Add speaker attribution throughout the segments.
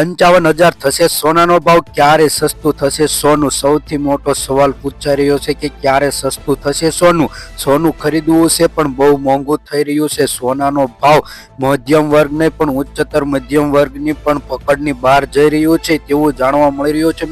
Speaker 1: 55,000 થશે સોનાનો ભાવ, ક્યારે સસ્તું થશે સોનું? સૌથી મોટો સવાલ પૂછાઈ રહ્યો છે કે ક્યારે સસ્તું થશે સોનું? સોનું ખરીદવું છે પણ બહુ મોંઘું થઈ રહ્યું છે. સોનાનો ભાવ મધ્યમ વર્ગને પણ ઉચ્ચતર મધ્યમ વર્ગની પણ પકડની બહાર જઈ રહ્યું છે તેવું જાણવા મળી રહ્યું છે.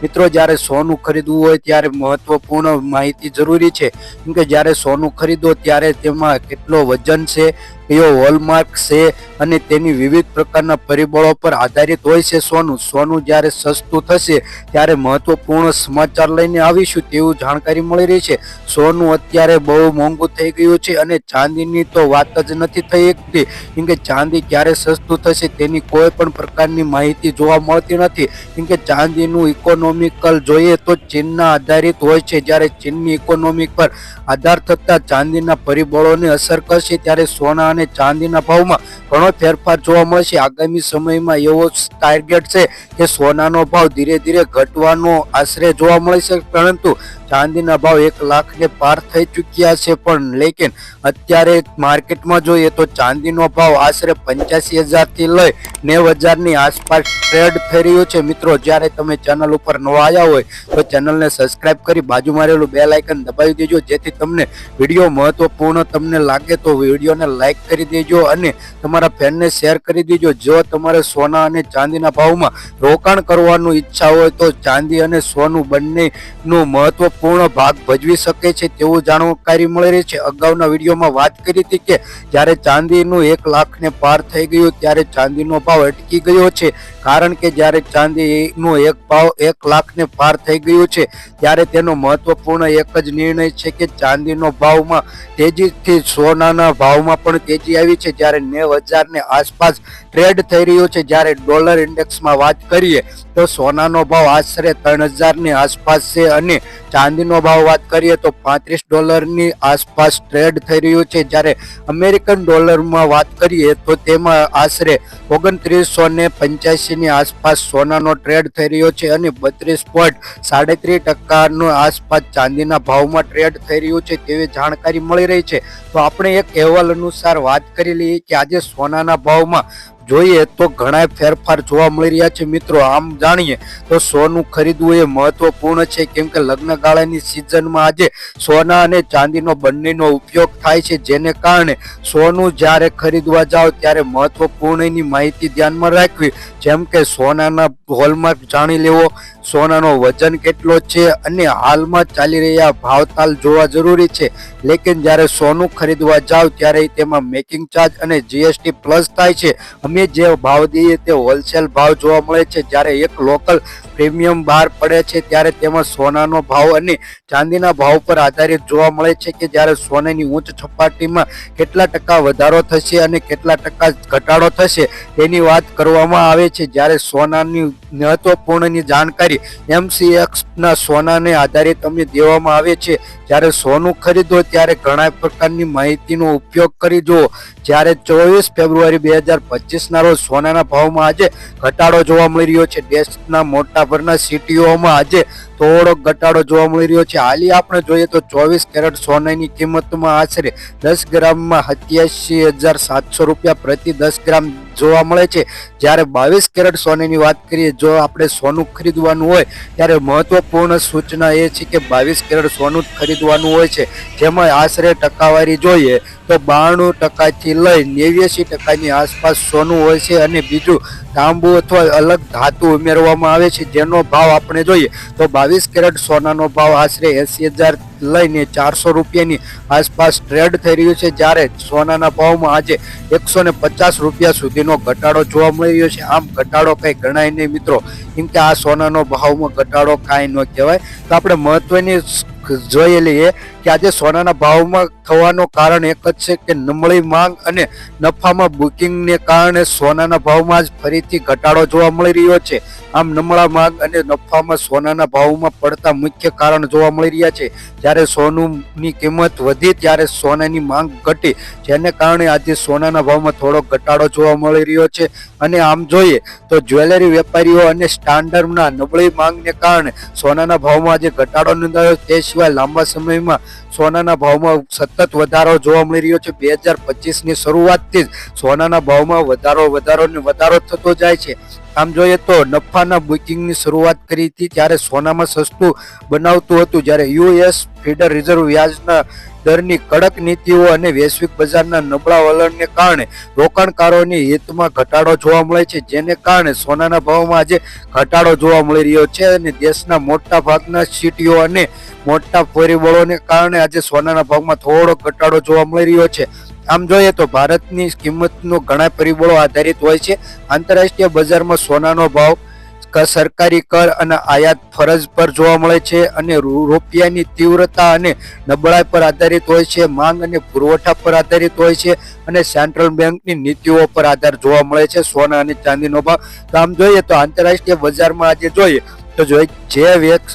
Speaker 1: મિત્રો જ્યારે સોનું ખરીદવું હોય ત્યારે મહત્વપૂર્ણ માહિતી જરૂરી છે, કેમ કે જ્યારે સોનું ખરીદો ત્યારે તેમાં કેટલો વજન છે, કયો હોલમાર્ક છે અને તેની વિવિધ પ્રકારના પરિબળો પર આધારિત હોય છે સોનું જ્યારે સસ્તું થશે ત્યારે મહત્વપૂર્ણ સમાચાર લઈને આવીશું તેવું જાણકારી મળી રહી છે. સોનું અત્યારે બહુ મોંઘું થઈ ગયું છે અને ચાંદીની તો વાત જ નથી થઈ શકતી, કેમ કે ચાંદી ક્યારે સસ્તું થશે તેની કોઈ પણ પ્રકારની માહિતી જોવા મળતી નથી. કેમ કે ચાંદીનું ઇકોનોમિકલ જોઈએ તો ચીનના આધારિત હોય છે. જ્યારે ચીનની ઇકોનોમિક પર આધાર થતા ચાંદીના પરિબળોને અસર કરશે ત્યારે સોના અને ચાંદીના ભાવમાં ઘણો ફેરફાર જોવા મળશે. આગામી સમયમાં એવો ટાર્ગેટ છે કે સોનાનો ભાવ ધીરે ધીરે ઘટવાનો આશરે જોવા મળશે, પરંતુ ચાંદીના ભાવ 1 લાખને પાર થઈ ચૂક્યા છે. પણ લેકિન અત્યારે માર્કેટમાં જોઈએ તો ચાંદીનો ભાવ આશરે 85,000 થી લઈ 90,000ની આસપાસ ટ્રેડ થઈ રહ્યો છે. મિત્રો, જ્યારે તમે ચેનલ ઉપર નવા આવ્યા હોય તો ચેનલને સબસ્ક્રાઇબ કરી બાજુમાં રહેલું બેલ આઇકન દબાવી દેજો, જેથી તમને વિડીયો મહત્વપૂર્ણ તમને લાગે તો વિડીયોને લાઇક કરી દેજો અને તમારા ફ્રેન્ડને શેર કરી દેજો. જો તમારે સોના અને ચાંદીના ભાવમાં રોકાણ કરવાનું ઈચ્છા હોય તો ચાંદી અને સોનું બંનેનું મહત્વપૂર્ણ ભાગ ભજવી શકે છે તેવું જાણકારી મળી રહી છે. અગાઉના વિડીયોમાં વાત કરી હતી કે જ્યારે ચાંદીનું 1 લાખને પાર થઈ ગયું ત્યારે ચાંદીનો ભાવ અટકી ગયો છે, કારણ કે જ્યારે ચાંદીનો ભાવ 1 લાખને પાર થઈ ગયું છે ત્યારે તેનો મહત્વપૂર્ણ એક જ નિર્ણય છે કે ચાંદીનો ભાવમાં તેજીથી સોનાના ભાવમાં પણ તેજી આવી છે. જ્યારે 90,000ની આસપાસ ટ્રેડ થઈ રહ્યો છે. જ્યારે ડોલર ઇન્ડેક્સમાં વાત કરીએ તો સોનાનો ભાવ આશરે 3,000ની આસપાસ છે અને ચાંદીનો ભાવ વાત કરીએ તો $35ની આસપાસ ટ્રેડ થઈ રહ્યો છે. જ્યારે અમેરિકન ડોલરમાં વાત કરીએ તો તેમાં આશરે 2985ની આસપાસ સોનાનો ટ્રેડ થઈ રહ્યો છે અને 32.37% આસપાસ ચાંદીના ભાવમાં ટ્રેડ થઈ રહ્યું છે તેવી જાણકારી મળી રહી છે. તો આપણે એક અહેવાલ અનુસાર વાત કરી લઈએ કે આજે સોનાના ભાવમાં જોઈએ તો ઘણા ફેરફાર જોવા મળી રહ્યા છે. મિત્રો, આમ જાણીએ તો સોનું ખરીદવું એ મહત્વપૂર્ણ છે, કેમ કે લગ્નગાળાની સિઝનમાં આજે સોના અને ચાંદીનો બંનેનો ઉપયોગ થાય છે, જેને કારણે સોનું જ્યારે ખરીદવા જાઓ ત્યારે મહત્વપૂર્ણની માહિતી ધ્યાનમાં રાખવી, જેમ કે સોનાના હોલમાર્ક જાણી લેવો, સોનાનો વજન કેટલો છે અને હાલમાં ચાલી રહ્યા ભાવતાલ જોવા જરૂરી છે. લેકિન જ્યારે સોનું ખરીદવા જાવ ત્યારે તેમાં મેકિંગ ચાર્જ અને જીએસટી પ્લસ થાય છે. અમે જે ભાવ દઈએ તે હોલસેલ ભાવ જોવા મળે છે. જ્યારે એક લોકલ પ્રીમિયમ બહાર પડે છે ત્યારે તેમાં સોનાનો ભાવ અને ચાંદીના ભાવ પર આધારિત જોવા મળે છે કે જ્યારે સોનાની ઉચ્ચ સપાટીમાં કેટલા ટકા વધારો થશે અને કેટલા ટકા ઘટાડો થશે તેની વાત કરવામાં આવે છે. જ્યારે સોનાની મહત્વપૂર્ણની જાણકારી MCXના સોનાને આધારિત અમને દેવામાં આવે છે. જ્યારે સોનું ખરીદો ત્યારે ઘણા પ્રકારની માહિતીનો ઉપયોગ કરી જુઓ. જ્યારે 24 ફેબ્રુઆરી 2025ના રોજ સોનાના ભાવમાં આજે ઘટાડો જોવા મળી રહ્યો છે. દેશના મોટાભાગના સિટીઓમાં આજે થોડો ઘટાડો જોવા મળી રહ્યો છે. હાલી આપણે જોઈએ તો 24 કેરેટ સોનાની કિંમતમાં આશરે 10 ગ્રામમાં 87,700 રૂપિયા પ્રતિ 10 ગ્રામ જોવા મળે છે. જ્યારે 22 કેરેટ સોનાની વાત કરીએ, જો આપણે સોનું ખરીદવાનું હોય ત્યારે મહત્વપૂર્ણ સૂચના એ છે કે 22 કેરેટ સોનું ખરીદવાનું હોય છે, જેમાં આશરે ટકાવારી જોઈએ તો 92% લઈ 89%ની આસપાસ સોનું હોય છે અને બીજું તાંબુ અથવા અલગ ધાતુ ઉમેરવામાં આવે છે, જેનો ભાવ આપણે જોઈએ તો 22 કેરેટ સોનાનો ભાવ આશરે 80,000 લઈને 400 રૂપિયાની આસપાસ ટ્રેડ થઈ રહ્યું છે. જ્યારે સોનાના ભાવમાં આજે 150 રૂપિયા સુધીનો ઘટાડો જોવા મળી રહ્યો છે. આમ ઘટાડો કંઈ ગણાય નહીં મિત્રો, કેમ કે આ સોનાનો ભાવમાં ઘટાડો કાંઈ ન કહેવાય. તો આપણે મહત્વની જોઈ લઈએ કે આજે સોનાના ભાવમાં થવાનું કારણ એક જ છે કે નબળી માંગ અને નફામાં બુકિંગને કારણે સોનાના ભાવમાં જ ફરીથી ઘટાડો જોવા મળી રહ્યો છે. આમ નબળા માંગ અને નફામાં સોનાના ભાવમાં પડતા મુખ્ય કારણ જોવા મળી રહ્યા છે. જ્યારે સોનુની કિંમત વધી ત્યારે સોનાની માંગ ઘટી, જેને કારણે આજે સોનાના ભાવમાં થોડો ઘટાડો જોવા મળી રહ્યો છે. અને આમ જોઈએ તો જ્વેલરી વેપારીઓ અને સ્ટાન્ડર્ડના નબળી માંગને કારણે સોનાના ભાવમાં આજે ઘટાડો નોંધાયો. તે સિવાય લાંબા સમયમાં સોનાના ભાવમાં સતત સતત વધારો જોવા મળી રહ્યો છે. 2025ની શરૂઆતથી જ સોનાના ભાવમાં વધારો થતો જાય છે. આમ જોઈએ તો નફાના બુકિંગની શરૂઆત કરી હતી ત્યારે સોનામાં સસ્તું બનાવતું હતું, જ્યારે યુએસ ફેડરલ રિઝર્વ વ્યાજના દરની કડક નીતિઓ અને વૈશ્વિક બજારના નબળા વલણને કારણે રોકાણકારોની હિતમાં ઘટાડો જોવા મળે છે, જેને કારણે સોનાના ભાવમાં આજે ઘટાડો જોવા મળી રહ્યો છે. અને દેશના મોટા ભાગના સિટીઓ અને મોટા પરિબળોને કારણે આજે સોનાના ભાવમાં થોડો ઘટાડો જોવા મળી રહ્યો છે. આમ જોઈએ તો ભારતની કિંમતનો ઘણા પરિબળો આધારિત હોય છે. આંતરરાષ્ટ્રીય બજારમાં સોનાનો ભાવ સરકારી કર અને આયાત ફરજ પર જોવા મળે છે અને રૂપિયાની તીવ્રતા અને નબળાઈ પર આધારિત હોય છે. માંગ અને પુરવઠા પર આધારિત હોય છે અને સેન્ટ્રલ બેંકની નીતિઓ પર આધાર જોવા મળે છે સોના અને ચાંદીનો ભાવ. તો આમ જોઈએ તો આંતરરાષ્ટ્રીય બજારમાં આજે જોઈએ તો જે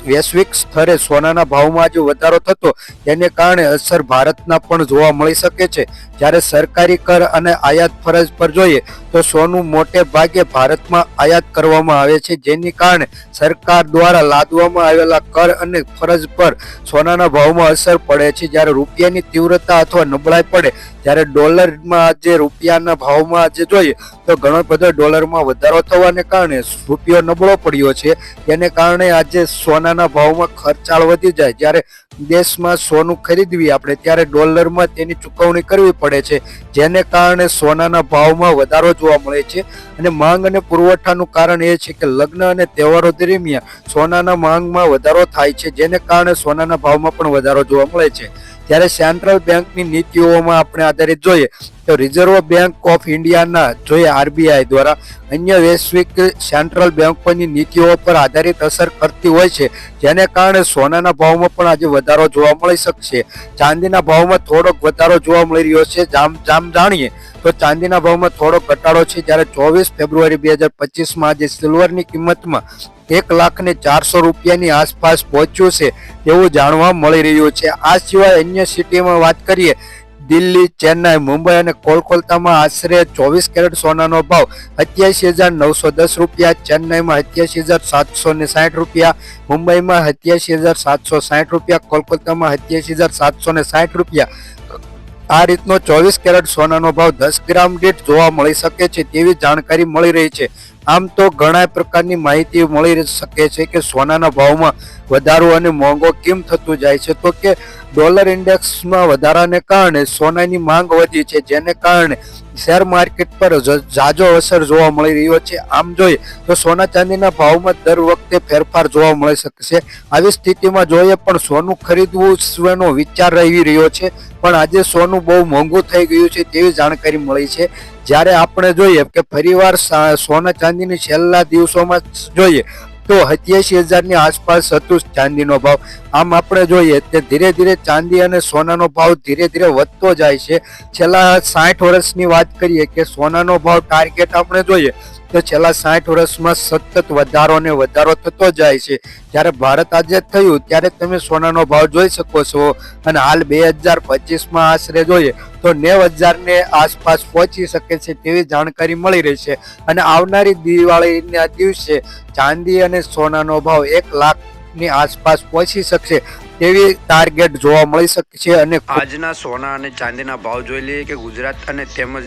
Speaker 1: વૈશ્વિક સ્તરે સોનાના ભાવમાં આજે વધારો થતો તેને કારણે અસર ભારતના પણ જોવા મળી શકે છે. જ્યારે સરકારી કર અને આયાત ફરજ પર જોઈએ તો સોનું મોટે ભાગે ભારતમાં આયાત કરવામાં આવે છે, જેની કારણે સરકાર દ્વારા લાદવામાં આવેલા કર અને ફરજ પર સોનાના ભાવમાં અસર પડે છે. જ્યારે રૂપિયાની તીવ્રતા અથવા નબળાઈ પડે જ્યારે ડોલરમાં આજે રૂપિયાના ભાવમાં આજે જોઈએ તો ઘણો બધો ડોલરમાં વધારો થવાને કારણે રૂપિયો નબળો પડ્યો છે. તેને કારણે આજે સોનાના ભાવમાં ખર્ચાળ વધી જાય. જ્યારે દેશમાં સોનું ખરીદવી આપણે ત્યારે ડોલરમાં તેની ચૂકવણી કરવી પડે છે, જેને કારણે સોનાના ભાવમાં વધારો જોવા મળે છે. અને માંગ અને પુરવઠાનું કારણ એ છે કે લગ્ન અને તહેવારો દરમિયાન સોનાના માંગમાં વધારો થાય છે, જેને કારણે સોનાના ભાવમાં પણ વધારો જોવા મળે છે. જ્યારે સેન્ટ્રલ બેંકની નીતિઓમાં આપણે આધારિત જોઈએ તો રિઝર્વ બેંક ઓફ ઇન્ડિયાના જોઈએ આરબીઆઈ દ્વારા અન્ય વૈશ્વિક સેન્ટ્રલ બેંકોની નીતિઓ પર આધારિત અસર કરતી હોય છે, જેને કારણે સોનાના ભાવમાં પણ આજે વધારો જોવા મળી શકશે. ચાંદીના ભાવમાં થોડોક વધારો જોવા મળી રહ્યો છે. જાણીએ તો ચાંદીના ભાવમાં થોડો ઘટાડો છે, જ્યારે 24 ફેબ્રુઆરી 2025માં આજે સિલ્વરની કિંમતમાં 1,04,000 રૂપિયાની આસપાસ પહોંચ્યું છે એવું જાણવા મળી રહ્યું છે. આ સિવાય અન્ય સિટીમાં વાત કરીએ દિલ્હી, ચેન્નાઈ, મુંબઈ અને કોલકાતામાં આશરે 24 કેરેટ સોનાનો ભાવ 87,910 રૂપિયા, ચેન્નાઈમાં 87,760 રૂપિયા, મુંબઈમાં 87,760 રૂપિયા, કોલકાતામાં 87,760 રૂપિયા. આ રીતનો 24 કેરેટ સોનાનો ભાવ 10 ગ્રામ દીઠ જોવા મળી શકે છે તેવી જાણકારી મળી રહી છે. આમ તો ઘણા પ્રકારની માહિતી મળી શકે છે કે સોનાના ભાવમાં વધારો અને મોંઘો કેમ થતું જાય છે. તો કે ડોલર ઇન્ડેક્સમાં વધારાને કારણે સોનાની માંગ વધી છે, જેને કારણે શેર માર્કેટ પર ઝાઝો અસર જોવા મળી રહ્યો છે. આમ જોઈએ તો સોના ચાંદીના ભાવમાં દર વખતે ફેરફાર જોવા મળી શકશે. આવી સ્થિતિમાં જોઈએ પણ સોનું ખરીદવું વિચાર રહી રહ્યો છે, પણ આજે સોનું બહુ મોંઘું થઈ ગયું છે તેવી જાણકારી મળી છે. જ્યારે આપણે જોઈએ કે ફરીવાર સોના ચાંદીની છેલ્લા દિવસોમાં જોઈએ તો 87,000ની આસપાસ હતું ચાંદીનો ભાવ. આમ આપણે જોઈએ કે ધીરે ધીરે ચાંદી અને સોનાનો ભાવ ધીરે ધીરે વધતો જાય છે. છેલ્લા 60 વર્ષની વાત કરીએ કે સોનાનો ભાવ ટાર્ગેટ આપણે જોઈએ તો છેલ્લા 60 વર્ષમાં સતત વધારો થતો જાય છે. જ્યારે ભારત આઝાદ થયું ત્યારે તમે સોનાનો ભાવ જોઈ શકો છો અને હાલ 2025માં આશરે જોઈએ તો 90,000ને આસપાસ પહોંચી શકે છે તેવી જાણકારી મળી રહી છે. અને આવનારી દિવાળીના દિવસે ચાંદી અને સોનાનો ભાવ 1 લાખની આસપાસ પહોંચી શકશે તેવી ટાર્ગેટ જોવા મળી શકે છે. અને
Speaker 2: આજના સોના અને ચાંદીના ભાવ જોઈ લઈએ કે ગુજરાત અને તેમજ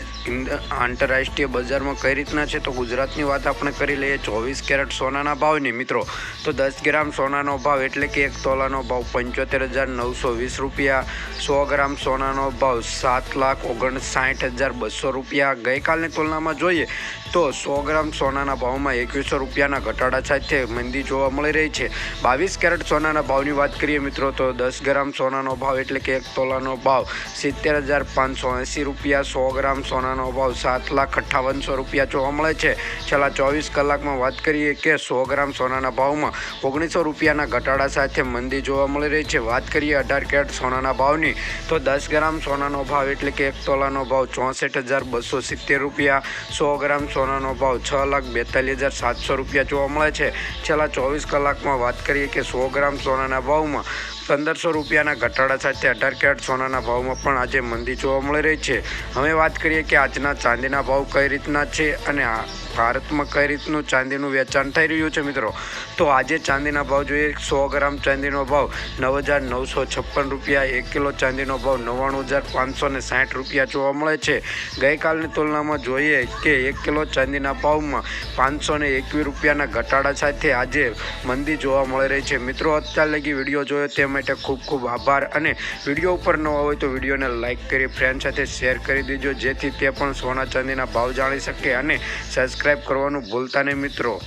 Speaker 2: આંતરરાષ્ટ્રીય બજારમાં કઈ રીતના છે. તો ગુજરાતની વાત આપણે કરી લઈએ 24 કેરેટ સોનાના ભાવની મિત્રો, તો 10 ગ્રામ સોનાનો ભાવ એટલે કે 1 તોલાનો ભાવ 75,920 રૂપિયા, 100 ગ્રામ સોનાનો ભાવ 7,59,200 રૂપિયા. ગઈકાલની તુલનામાં જોઈએ તો 100 ગ્રામ સોનાના ભાવમાં 2100 રૂપિયાના ઘટાડા સાથે મંદી જોવા મળી રહી છે. 22 કેરેટ સોનાના ભાવની વાત કરીએ મિત્રો તો 10 ગ્રામ સોનાનો ભાવ એટલે કે 1 તોલાનો ભાવ 70,580 રૂપિયા, 100 ગ્રામ સોનાનો ભાવ 7,58,000 રૂપિયા જોવા મળે છે. છેલ્લા 24 કલાકમાં વાત કરીએ કે 100 ગ્રામ સોનાના ભાવમાં 1900 રૂપિયાના ઘટાડા સાથે મંદી જોવા મળી રહી છે. વાત કરીએ 18 કેરેટ સોનાના ભાવની તો 10 ગ્રામ સોનાનો ભાવ એટલે કે 1 તોલાનો ભાવ 64,270 રૂપિયા, 100 ગ્રામ સોનાનો ભાવ 6,42,700 રૂપિયા જોવા મળે છે. છેલ્લા 24 કલાકમાં વાત કરીએ કે 100 ગ્રામ સોનાના ભાવમાં 1500 રૂપિયાના ઘટાડા સાથે 18 કેરેટ સોનાના ભાવમાં પણ આજે મંદી જોવા મળી રહી છે. હવે વાત કરીએ કે આજના ચાંદીના ભાવ કઈ રીતના છે અને ભારતમાં કઈ રીતનું ચાંદીનું વેચાણ થઈ રહ્યું છે મિત્રો. તો આજે ચાંદીના ભાવ જોઈએ. 100 ગ્રામ ચાંદીનો ભાવ 9,956 રૂપિયા, 1 કિલો ચાંદીનો ભાવ 99,560 રૂપિયા જોવા મળે છે. ગઈકાલની તુલનામાં જોઈએ કે 1 કિલો ચાંદીના ભાવમાં 521 રૂપિયાના ઘટાડા સાથે આજે મંદી જોવા મળી રહી છે. મિત્રો અત્યાર લગી વિડીયો જોયો તે માટે ખૂબ ખૂબ આભાર, અને વિડીયો ઉપર ન હોય તો વિડીયોને લાઇક કરી ફ્રેન્ડ સાથે શેર કરી દેજો, જેથી તે પણ સોના ચાંદીના ભાવ જાણી શકે, અને સબસ્ક્રાઈબ કરવાનું ભૂલતા નહીં મિત્રો.